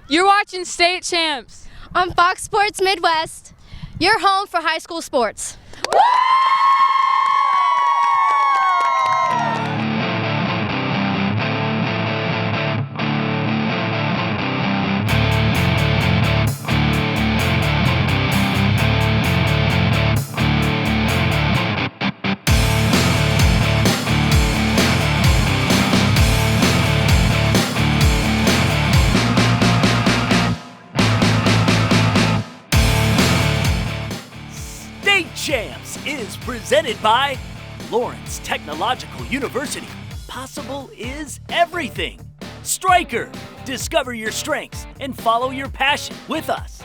You're watching State Champs on Fox Sports Midwest, your home for high school sports. CHAMPS is presented by Lawrence Technological University. Possible is everything. Stryker, discover your strengths and follow your passion with us.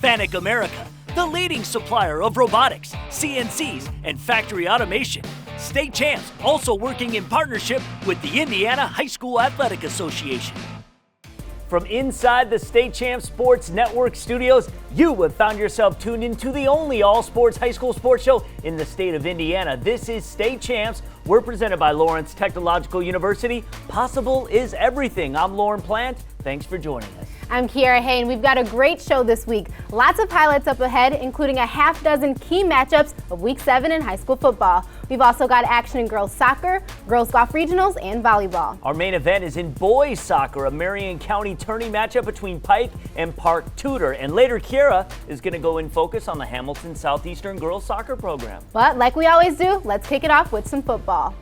Fanuc America, the leading supplier of robotics, CNCs, and factory automation. State Champs also working in partnership with the Indiana High School Athletic Association. From inside the State Champs Sports Network studios, you have found yourself tuned into the only all-sports high school sports show in the state of Indiana. This is State Champs. We're presented by Lawrence Technological University. Possible is everything. I'm Lauren Plant. Thanks for joining us. I'm Kiara Hay, and we've got a great show this week. Lots of highlights up ahead, including a half dozen key matchups of Week 7 in high school football. We've also got action in girls soccer, girls golf regionals, and volleyball. Our main event is in boys soccer, a Marion County tourney matchup between Pike and Park Tudor. And later, Kiara is going to go in focus on the Hamilton Southeastern girls soccer program. But like we always do, let's kick it off with some football.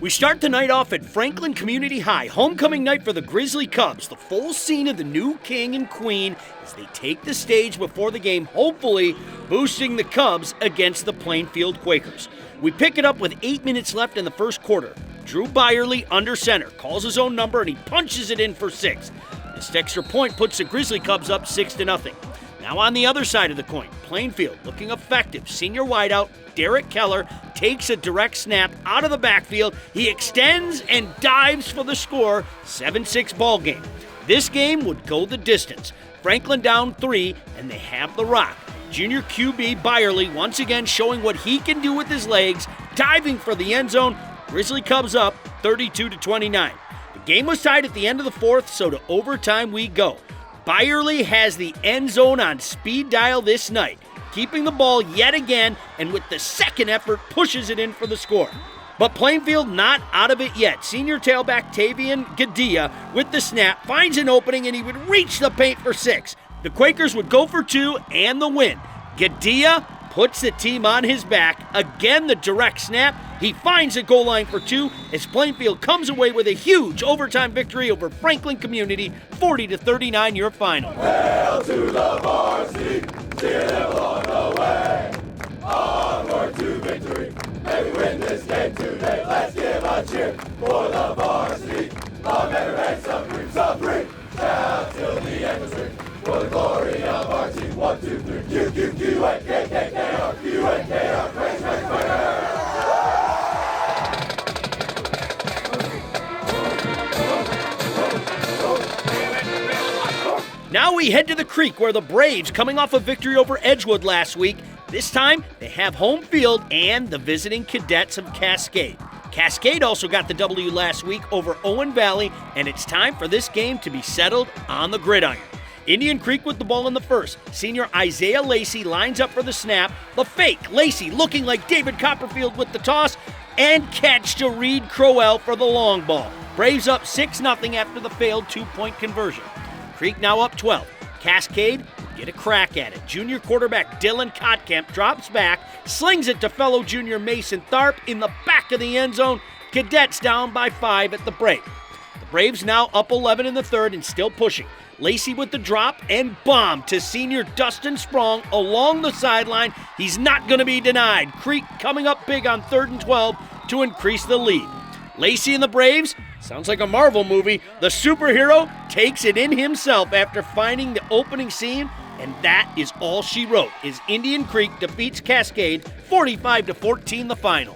We start the night off at Franklin Community High, homecoming night for the Grizzly Cubs, the full scene of the new king and queen as they take the stage before the game, hopefully boosting the Cubs against the Plainfield Quakers. We pick it up with 8 minutes left in the first quarter. Drew Byerly under center, calls his own number, and he punches it in for 6. This extra point puts the Grizzly Cubs up 6-0. Now on the other side of the coin, Plainfield looking effective. Senior wideout Derek Keller takes a direct snap out of the backfield. He extends and dives for the score. 7-6 ball game. This game would go the distance. Franklin down 3, and they have the rock. Junior QB Byerly once again showing what he can do with his legs, diving for the end zone. Grizzly Cubs up 32-29. The game was tied at the end of the fourth, so to overtime we go. Byerly has the end zone on speed dial this night, keeping the ball yet again, and with the second effort pushes it in for the score. But Plainfield not out of it yet. Senior tailback Tavian Gadea with the snap finds an opening, and he would reach the paint for 6. The Quakers would go for 2 and the win. Gadea puts the team on his back. Again, the direct snap. He finds the goal line for 2 as Plainfield comes away with a huge overtime victory over Franklin Community, 40-39 your final. Hail to the varsity, cheer them along the way. Onward to victory, may we win this game today. Let's give a cheer for the varsity. Long may remain some dreams of three. Shout till the end of spring. For the glory of our team, 1, 2, 3, Q-Q-Q-A-K-K-K-R, Q-A-K-R, praise, praise, praise. Now we head to the Creek where the Braves, coming off a victory over Edgewood last week, this time they have home field and the visiting Cadets of Cascade. Cascade also got the W last week over Owen Valley, and it's time for this game to be settled on the gridiron. Indian Creek with the ball in the first. Senior Isaiah Lacey lines up for the snap. The fake, Lacey looking like David Copperfield with the toss, and catch to Reed Crowell for the long ball. Braves up 6-0 after the failed 2-point conversion. Creek now up 12. Cascade get a crack at it. Junior quarterback Dylan Kotkamp drops back, slings it to fellow junior Mason Tharp in the back of the end zone. Cadets down by 5 at the break. The Braves now up 11 in the third and still pushing. Lacey with the drop and bomb to senior Dustin Sprong along the sideline. He's not going to be denied. Creek coming up big on 3rd and 12 to increase the lead. Lacey and the Braves, sounds like a Marvel movie. The superhero takes it in himself after finding the opening seam, and that is all she wrote, as Indian Creek defeats Cascade 45-14 the final.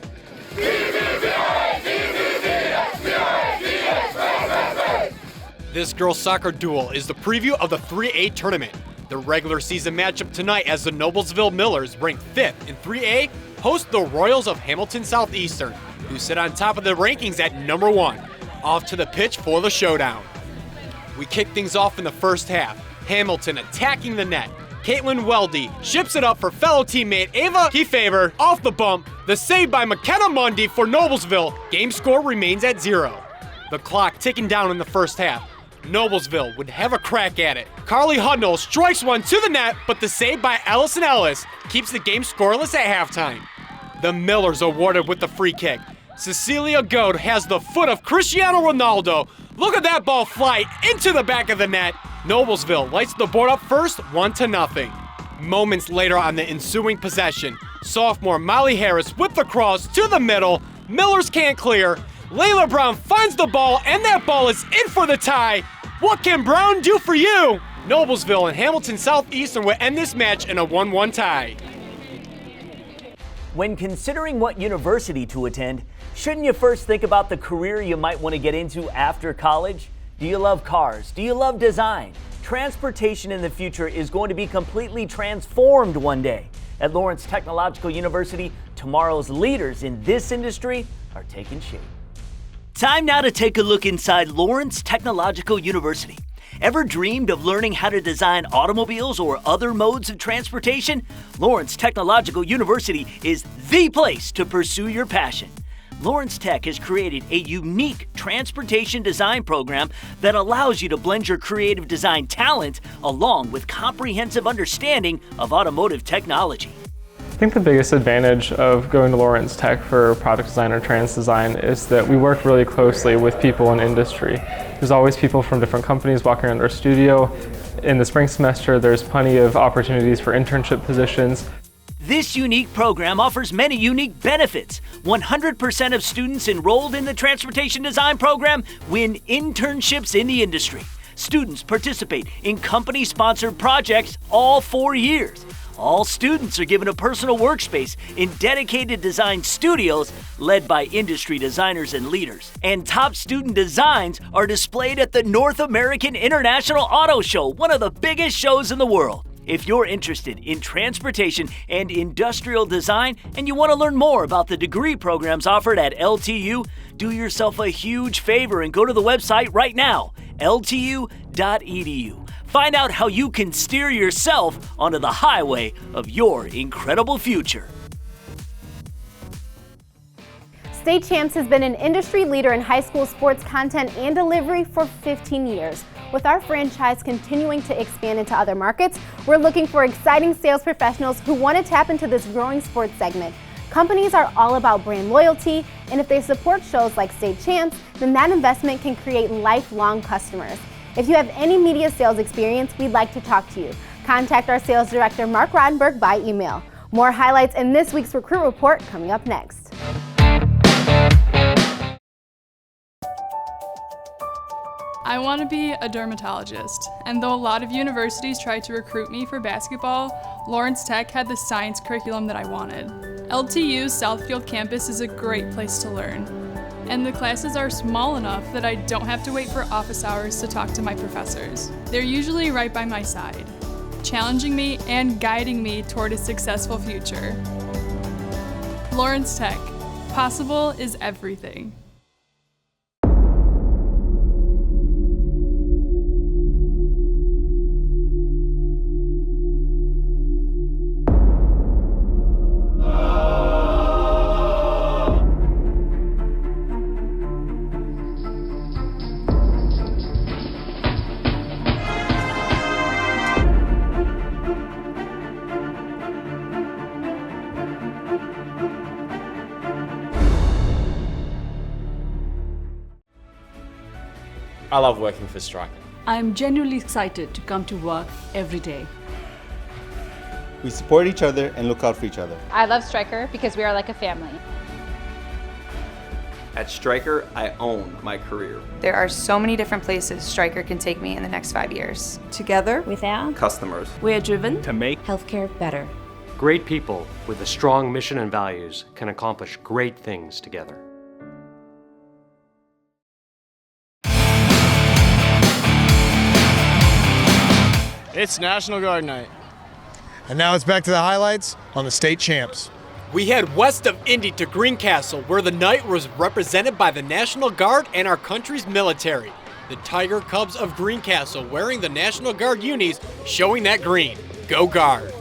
This girls' soccer duel is the preview of the 3A tournament. The regular season matchup tonight as the Noblesville Millers, ranked 5th in 3A, host the Royals of Hamilton Southeastern, who sit on top of the rankings at number 1. Off to the pitch for the showdown. We kick things off in the first half. Hamilton attacking the net. Caitlin Weldy ships it up for fellow teammate Ava Kefever off the bump. The save by McKenna Mundy for Noblesville. Game score remains at 0. The clock ticking down in the first half. Noblesville would have a crack at it. Carly Hudnall strikes one to the net, but the save by Allison Ellis keeps the game scoreless at halftime. The Millers awarded with the free kick. Cecilia Goad has the foot of Cristiano Ronaldo. Look at that ball fly into the back of the net. Noblesville lights the board up first, 1-0. Moments later on the ensuing possession, sophomore Molly Harris with the cross to the middle. Millers can't clear. Layla Brown finds the ball, and that ball is in for the tie. What can Brown do for you? Noblesville and Hamilton Southeastern will end this match in a 1-1 tie. When considering what university to attend, shouldn't you first think about the career you might want to get into after college? Do you love cars? Do you love design? Transportation in the future is going to be completely transformed one day. At Lawrence Technological University, tomorrow's leaders in this industry are taking shape. Time now to take a look inside Lawrence Technological University. Ever dreamed of learning how to design automobiles or other modes of transportation? Lawrence Technological University is the place to pursue your passion. Lawrence Tech has created a unique transportation design program that allows you to blend your creative design talent along with comprehensive understanding of automotive technology. I think the biggest advantage of going to Lawrence Tech for product design or trans design is that we work really closely with people in industry. There's always people from different companies walking around our studio. In the spring semester, there's plenty of opportunities for internship positions. This unique program offers many unique benefits. 100% of students enrolled in the transportation design program win internships in the industry. Students participate in company-sponsored projects all 4 years. All students are given a personal workspace in dedicated design studios led by industry designers and leaders. And top student designs are displayed at the North American International Auto Show, one of the biggest shows in the world. If you're interested in transportation and industrial design and you want to learn more about the degree programs offered at LTU, do yourself a huge favor and go to the website right now, ltu.edu. Find out how you can steer yourself onto the highway of your incredible future. State Champs has been an industry leader in high school sports content and delivery for 15 years. With our franchise continuing to expand into other markets, we're looking for exciting sales professionals who want to tap into this growing sports segment. Companies are all about brand loyalty, and if they support shows like State Champs, then that investment can create lifelong customers. If you have any media sales experience, we'd like to talk to you. Contact our sales director, Mark Rodenberg, by email. More highlights in this week's Recruit Report coming up next. I want to be a dermatologist, and though a lot of universities tried to recruit me for basketball, Lawrence Tech had the science curriculum that I wanted. LTU's Southfield campus is a great place to learn, and the classes are small enough that I don't have to wait for office hours to talk to my professors. They're usually right by my side, challenging me and guiding me toward a successful future. Lawrence Tech. Possible is everything. I love working for Stryker. I'm genuinely excited to come to work every day. We support each other and look out for each other. I love Stryker because we are like a family. At Stryker, I own my career. There are so many different places Stryker can take me in the next 5 years. Together with our Customers. we're driven To make healthcare better. Great people with a strong mission and values can accomplish great things together. It's National Guard Night. And now it's back to the highlights on the State Champs. We head west of Indy to Greencastle, where the night was represented by the National Guard and our country's military. The Tiger Cubs of Greencastle wearing the National Guard unis, showing that green. Go Guard.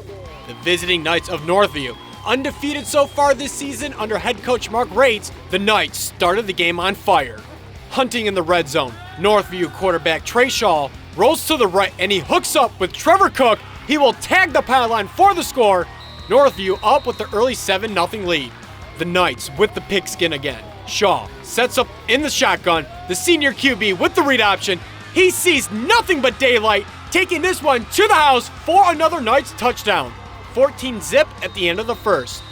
The visiting Knights of Northview, undefeated so far this season under head coach Mark Rates, the Knights started the game on fire. Hunting in the red zone, Northview quarterback Trey Shaw rolls to the right and he hooks up with Trevor Cook. He will tag the pylon for the score. Northview up with the early 7-0 lead. The Knights with the pigskin again. Shaw sets up in the shotgun. The senior QB with the read option. He sees nothing but daylight, taking this one to the house for another Knights touchdown. 14-zip at the end of the first.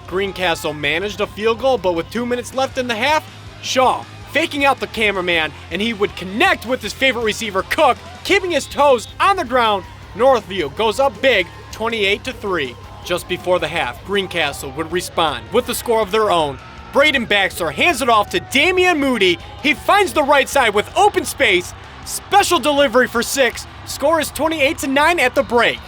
Greencastle managed a field goal, but with 2 minutes left in the half, Shaw faking out the cameraman, and he would connect with his favorite receiver, Cook, keeping his toes on the ground. Northview goes up big, 28-3. Just before the half, Greencastle would respond with the score of their own. Braden Baxter hands it off to Damian Moody. He finds the right side with open space. Special delivery for 6. Score is 28-9 at the break.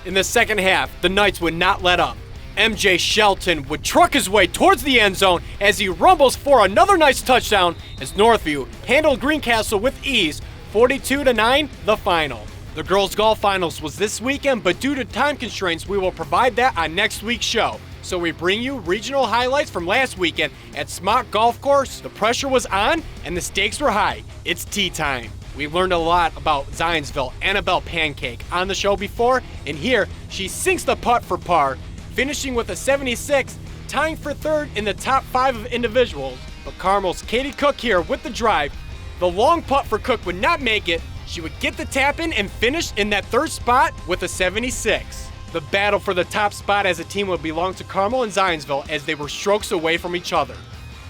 In the second half, the Knights would not let up. MJ Shelton would truck his way towards the end zone as he rumbles for another nice touchdown as Northview handled Greencastle with ease. 42-9, the final. The girls' golf finals was this weekend, but due to time constraints, we will provide that on next week's show. So we bring you regional highlights from last weekend at Smock Golf Course. The pressure was on and the stakes were high. It's tea time. We learned a lot about Zionsville Annabelle Pancake on the show before, and here she sinks the putt for par, finishing with a 76, tying for third in the top 5 of individuals. But Carmel's Katie Cook here with the drive. The long putt for Cook would not make it. She would get the tap in and finish in that third spot with a 76. The battle for the top spot as a team would belong to Carmel and Zionsville as they were strokes away from each other.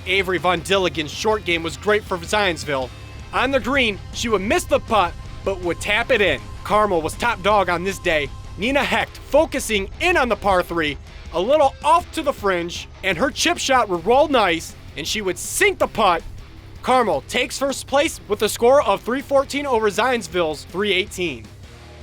Avery Von Dilligan's short game was great for Zionsville. On the green, she would miss the putt, but would tap it in. Carmel was top dog on this day. Nina Hecht focusing in on the par 3, a little off to the fringe, and her chip shot would roll nice, and she would sink the putt. Carmel takes first place with a score of 314 over Zionsville's 318.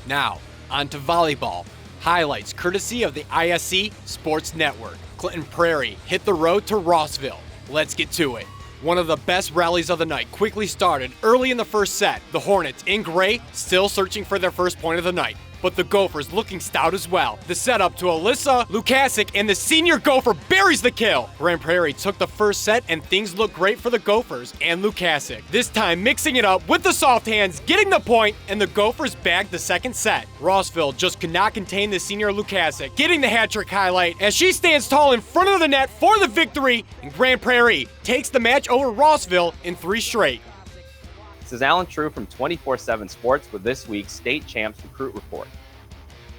Now, on to volleyball. Highlights courtesy of the ISC Sports Network. Clinton Prairie hit the road to Rossville. Let's get to it. One of the best rallies of the night quickly started early in the first set. The Hornets in gray still searching for their first point of the night, but the Gophers looking stout as well. The setup to Alyssa Lukasic and the senior Gopher buries the kill. Grand Prairie took the first set and things looked great for the Gophers and Lukasic. This time mixing it up with the soft hands, getting the point, and the Gophers bagged the second set. Rossville just could not contain the senior Lukasic, getting the hat trick highlight as she stands tall in front of the net for the victory, and Grand Prairie takes the match over Rossville in 3 straight. This is Alan True from 24/7 Sports with this week's State Champs Recruit Report.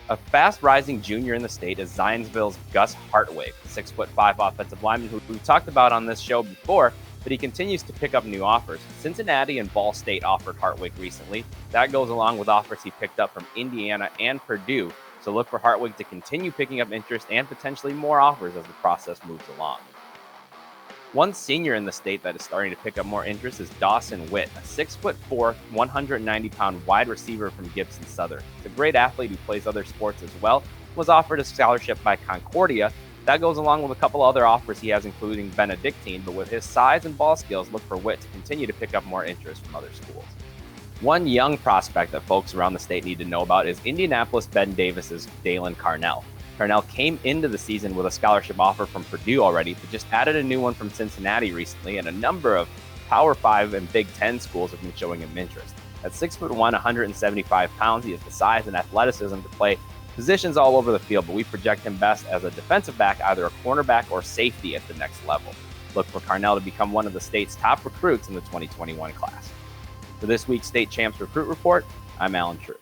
A fast-rising junior in the state is Zionsville's Gus Hartwig, 6'5" offensive lineman who we talked about on this show before, but he continues to pick up new offers. Cincinnati and Ball State offered Hartwig recently. That goes along with offers he picked up from Indiana and Purdue, so look for Hartwig to continue picking up interest and potentially more offers as the process moves along. One senior in the state that is starting to pick up more interest is Dawson Witt, a 6'4", 190-pound wide receiver from Gibson Southern. He's a great athlete who plays other sports as well, was offered a scholarship by Concordia. That goes along with a couple other offers he has, including Benedictine, but with his size and ball skills, look for Witt to continue to pick up more interest from other schools. One young prospect that folks around the state need to know about is Indianapolis Ben Davis's Dalen Carnell. Carnell came into the season with a scholarship offer from Purdue already, but just added a new one from Cincinnati recently, and a number of Power 5 and Big Ten schools have been showing him interest. At 6'1", 175 pounds, he has the size and athleticism to play positions all over the field, but we project him best as a defensive back, either a cornerback or safety at the next level. Look for Carnell to become one of the state's top recruits in the 2021 class. For this week's State Champs Recruit Report, I'm Alan True.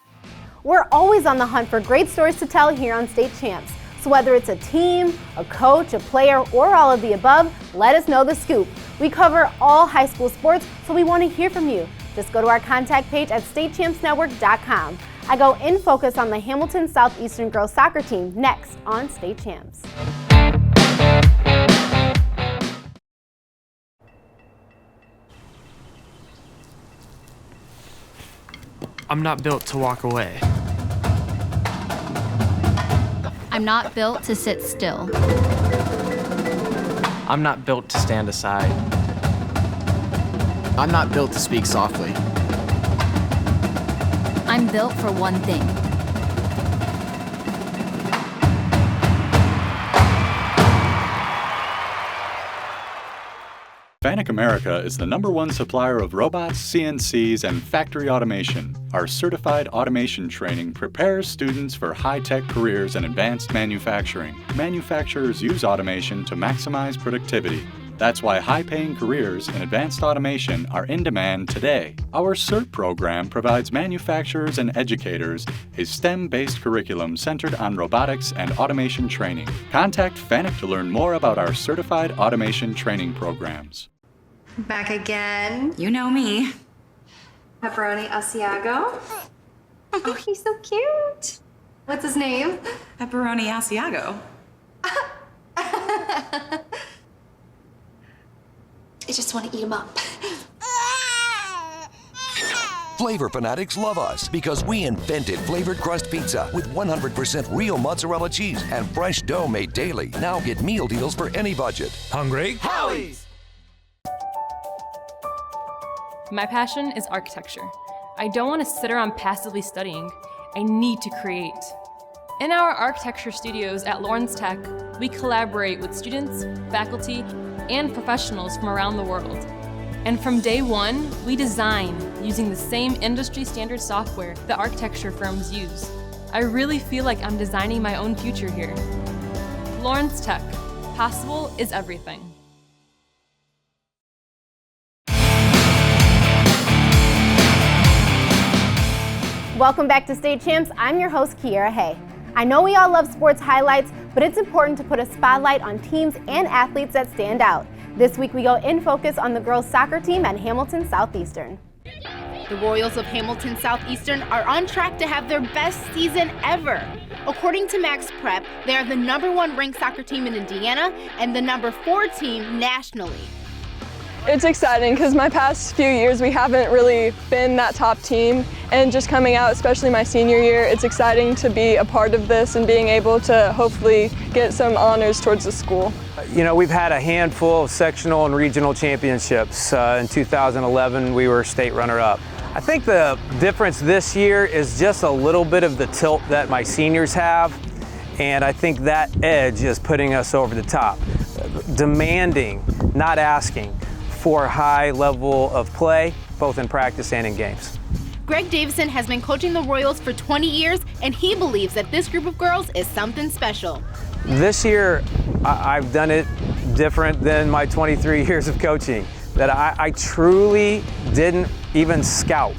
We're always on the hunt for great stories to tell here on State Champs. So whether it's a team, a coach, a player, or all of the above, let us know the scoop. We cover all high school sports, so we want to hear from you. Just go to our contact page at statechampsnetwork.com. I go in focus on the Hamilton Southeastern girls soccer team next on State Champs. I'm not built to walk away. I'm not built to sit still. I'm not built to stand aside. I'm not built to speak softly. I'm built for one thing. FANUC America is the #1 supplier of robots, CNCs, and factory automation. Our certified automation training prepares students for high-tech careers in advanced manufacturing. Manufacturers use automation to maximize productivity. That's why high-paying careers in advanced automation are in demand today. Our CERT program provides manufacturers and educators a STEM-based curriculum centered on robotics and automation training. Contact FANUC to learn more about our certified automation training programs. Back again. You know me. Pepperoni Asiago. Oh, he's so cute. What's his name? Pepperoni Asiago. I just want to eat him up. Flavor fanatics love us because we invented flavored crust pizza with 100% real mozzarella cheese and fresh dough made daily. Now get meal deals for any budget. Hungry? Howie's! My passion is architecture. I don't want to sit around passively studying. I need to create. In our architecture studios at Lawrence Tech, we collaborate with students, faculty, and professionals from around the world. And from day one, we design using the same industry standard software that architecture firms use. I really feel like I'm designing my own future here. Lawrence Tech, possible is everything. Welcome back to State Champs. I'm your host, Kiera Hay. I know we all love sports highlights, but it's important to put a spotlight on teams and athletes that stand out. This week we go in focus on the girls soccer team at Hamilton Southeastern. The Royals of Hamilton Southeastern are on track to have their best season ever. According to Max Prep, they are the #1 ranked soccer team in Indiana and the #4 team nationally. It's exciting because my past few years we haven't really been that top team, and just coming out, especially my senior year, it's exciting to be a part of this and being able to hopefully get some honors towards the school. You know, we've had a handful of sectional and regional championships. In 2011 we were state runner-up. I think the difference this year is just a little bit of the tilt that my seniors have, and I think that edge is putting us over the top. Demanding, not asking, for a high level of play, both in practice and in games. Greg Davison has been coaching the Royals for 20 years, and he believes that this group of girls is something special. This year, I've done it different than my 23 years of coaching, that I truly didn't even scout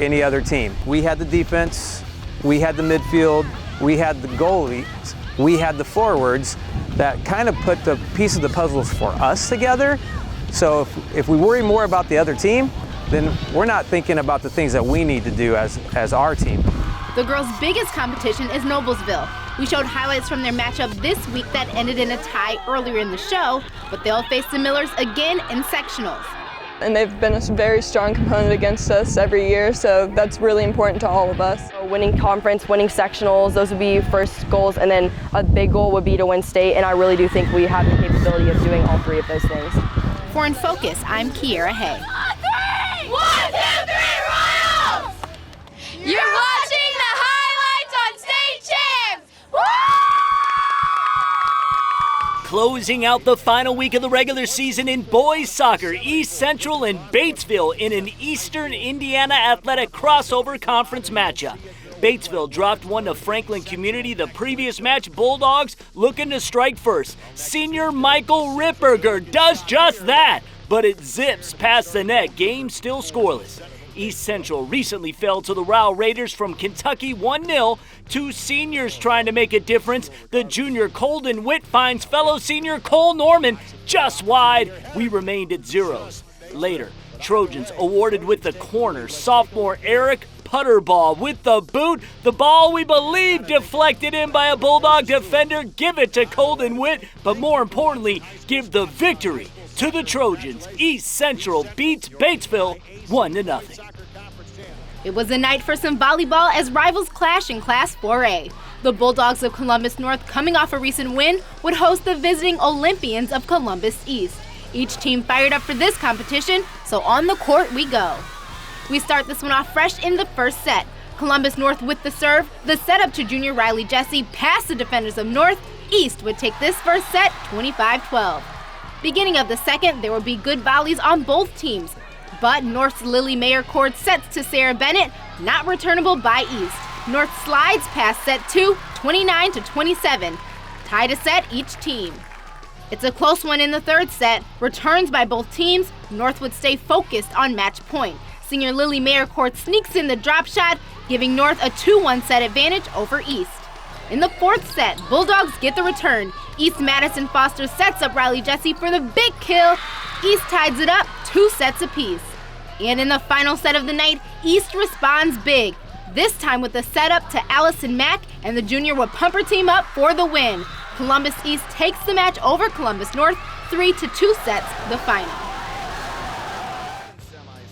any other team. We had the defense, we had the midfield, we had the goalies, we had the forwards that kind of put the piece of the puzzles for us together. So if we worry more about the other team, then we're not thinking about the things that we need to do as our team. The girls' biggest competition is Noblesville. We showed highlights from their matchup this week that ended in a tie earlier in the show, but they'll face the Millers again in sectionals. And they've been a very strong component against us every year, so that's really important to all of us. Winning conference, winning sectionals, those would be first goals, and then a big goal would be to win state, and I really do think we have the capability of doing all three of those things. For In Focus, I'm Kiera Hay. 1, 2, 3, Royals! You're watching the highlights on State Champs! Woo! Closing out the final week of the regular season in boys soccer, East Central and Batesville in an Eastern Indiana Athletic crossover conference matchup. Batesville dropped one to Franklin Community. The previous match, Bulldogs looking to strike first. Senior Michael Ripperger does just that, but it zips past the net. Game still scoreless. East Central recently fell to the Row Raiders from Kentucky 1-0. Two seniors trying to make a difference. The junior Colden Witt finds fellow senior Cole Norman just wide. We remained at zeros. Later, Trojans awarded with the corner. Sophomore Eric Putterball with the boot. The ball, we believe, deflected in by a Bulldog defender. Give it to Colden Witt, but more importantly, give the victory to the Trojans. East Central beats Batesville 1-0. It was a night for some volleyball as rivals clash in Class 4A. The Bulldogs of Columbus North, coming off a recent win, would host the visiting Olympians of Columbus East. Each team fired up for this competition, so on the court we go. We start this one off fresh in the first set. Columbus North with the serve. The setup to junior Riley Jesse past the defenders of North. East would take this first set 25-12. Beginning of the second, there would be good volleys on both teams. But North's Lily Mayercord sets to Sarah Bennett, not returnable by East. North slides past set 2, 29-27. Tie to set each team. It's a close one in the third set. Returns by both teams. North would stay focused on match point. Senior Lily Mayercord sneaks in the drop shot, giving North a 2-1 set advantage over East. In the fourth set, Bulldogs get the return. East Madison Foster sets up Riley Jesse for the big kill. East ties it up 2 sets apiece. And in the final set of the night, East responds big. This time with a setup to Allison Mack, and the junior would pump her team up for the win. Columbus East takes the match over Columbus North, 3-2 sets the final.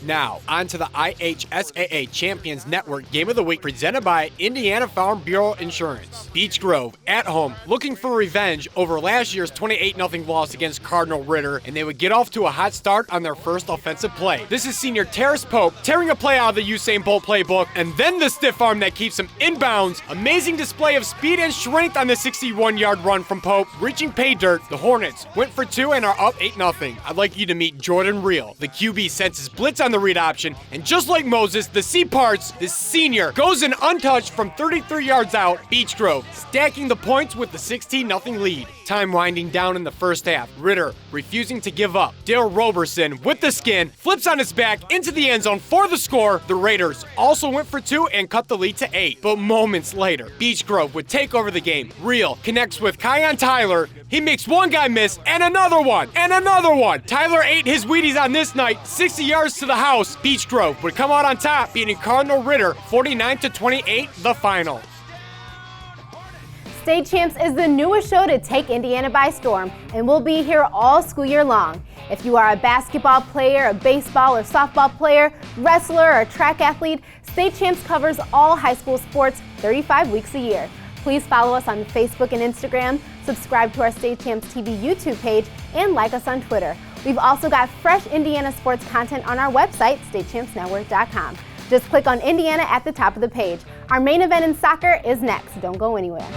Now, on to the IHSAA Champions Network Game of the Week presented by Indiana Farm Bureau Insurance. Beech Grove, at home, looking for revenge over last year's 28-0 loss against Cardinal Ritter, and they would get off to a hot start on their first offensive play. This is senior Terrace Pope tearing a play out of the Usain Bolt playbook, and then the stiff arm that keeps him inbounds. Amazing display of speed and strength on the 61-yard run from Pope, reaching pay dirt. The Hornets went for 2 and are up 8-0. I'd like you to meet Jordan Reel. The QB senses blitz on the read option, and just like Moses, the C parts. This senior goes in untouched from 33 yards out. Beech Grove stacking the points with the 16-0 lead. Time winding down in the first half. Ritter refusing to give up. Dale Roberson with the skin flips on his back into the end zone for the score. The Raiders also went for 2 and cut the lead to 8. But moments later, Beech Grove would take over the game. Reel connects with Kion Tyler. He makes one guy miss and another one and another one. Tyler ate his Wheaties on this night, 60 yards to the house. Beech Grove would come out on top, beating Cardinal Ritter 49-28, the final. State Champs is the newest show to take Indiana by storm, and will be here all school year long. If you are a basketball player, a baseball or softball player, wrestler, or track athlete, State Champs covers all high school sports 35 weeks a year. Please follow us on Facebook and Instagram, subscribe to our State Champs TV YouTube page, and like us on Twitter. We've also got fresh Indiana sports content on our website, statechampsnetwork.com. Just click on Indiana at the top of the page. Our main event in soccer is next. Don't go anywhere.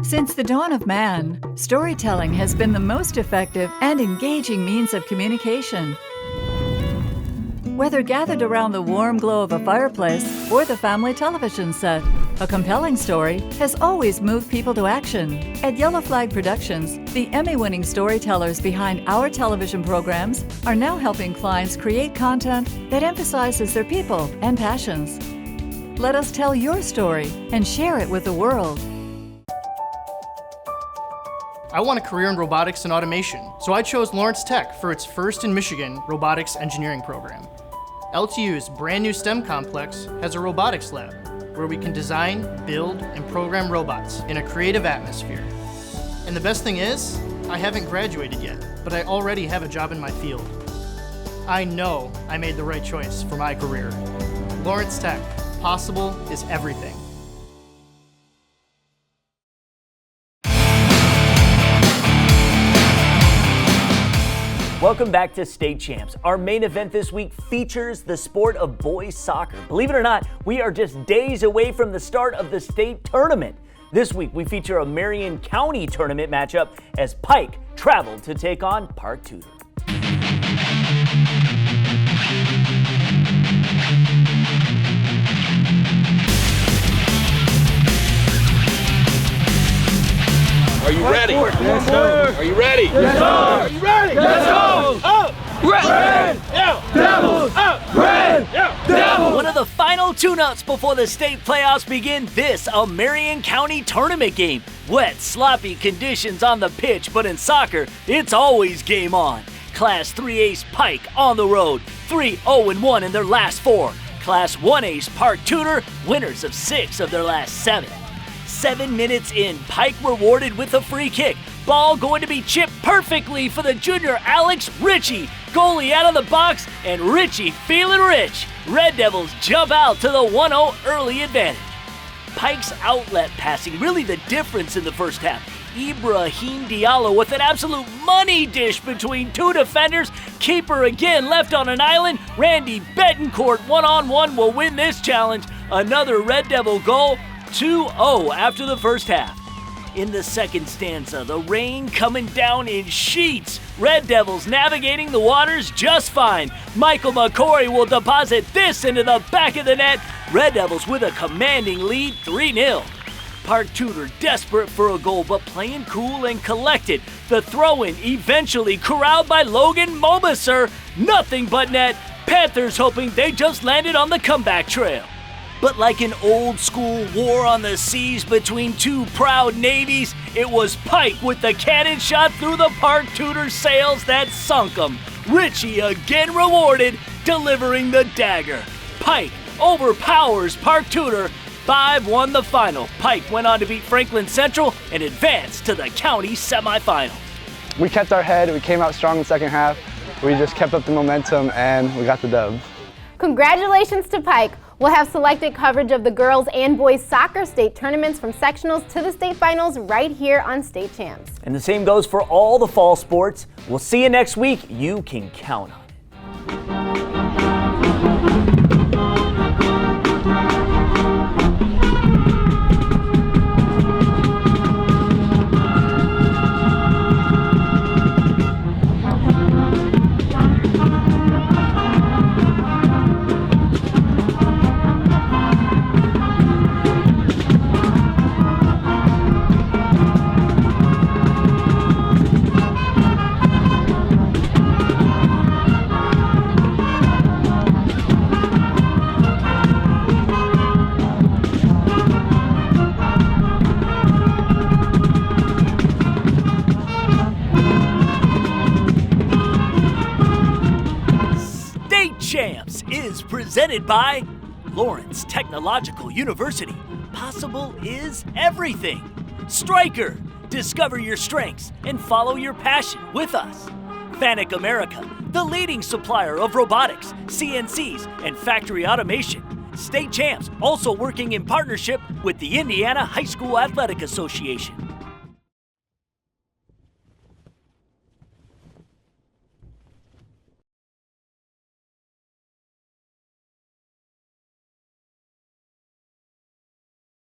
Since the dawn of man, storytelling has been the most effective and engaging means of communication. Whether gathered around the warm glow of a fireplace or the family television set, a compelling story has always moved people to action. At Yellow Flag Productions, the Emmy-winning storytellers behind our television programs are now helping clients create content that emphasizes their people and passions. Let us tell your story and share it with the world. I want a career in robotics and automation, so I chose Lawrence Tech for its first in Michigan robotics engineering program. LTU's brand new STEM complex has a robotics lab where we can design, build, and program robots in a creative atmosphere. And the best thing is, I haven't graduated yet, but I already have a job in my field. I know I made the right choice for my career. Lawrence Tech, possible is everything. Welcome back to State Champs. Our main event this week features the sport of boys soccer. Believe it or not, we are just days away from the start of the state tournament. This week, we feature a Marion County tournament matchup as Pike traveled to take on Park Tudor. Are you ready? Yes, sir. Are you ready? Yes, sir. Are you ready? Yes, sir. Up! Red! Yeah! Devils! Up! Red! Yeah! Devils! One of the final tune-ups before the state playoffs begin, this a Marion County tournament game. Wet, sloppy conditions on the pitch, but in soccer, it's always game on. Class 3A's Pike on the road, 3-0-1 in their last 4. Class 1A's Park Tudor, winners of 6 of their last 7. 7 minutes in, Pike rewarded with a free kick. Ball going to be chipped perfectly for the junior Alex Ritchie. Goalie out of the box, and Ritchie feeling rich. Red Devils jump out to the 1-0 early advantage. Pike's outlet passing really the difference in the first half. Ibrahim Diallo with an absolute money dish between 2 defenders. Keeper again left on an island. Randy Betancourt one-on-one will win this challenge. Another Red Devil goal, 2-0 after the first half. In the second stanza, the rain coming down in sheets. Red Devils navigating the waters just fine. Michael McCory will deposit this into the back of the net. Red Devils with a commanding lead, 3-0. Park Tudor desperate for a goal, but playing cool and collected. The throw-in eventually corralled by Logan Mobusser. Nothing but net. Panthers hoping they just landed on the comeback trail. But like an old school war on the seas between 2 proud navies, it was Pike with the cannon shot through the Park Tudor sails that sunk them. Ritchie again rewarded, delivering the dagger. Pike overpowers Park Tudor. 5-1 the final. Pike went on to beat Franklin Central and advanced to the county semifinal. We kept our head, we came out strong in the second half. We just kept up the momentum and we got the dub. Congratulations to Pike. We'll have selected coverage of the girls and boys soccer state tournaments from sectionals to the state finals right here on State Champs. And the same goes for all the fall sports. We'll see you next week. You can count on it. CHAMPS is presented by Lawrence Technological University. Possible is everything. Striker, discover your strengths and follow your passion with us. Fanuc America, the leading supplier of robotics, CNCs, and factory automation. State Champs also working in partnership with the Indiana High School Athletic Association.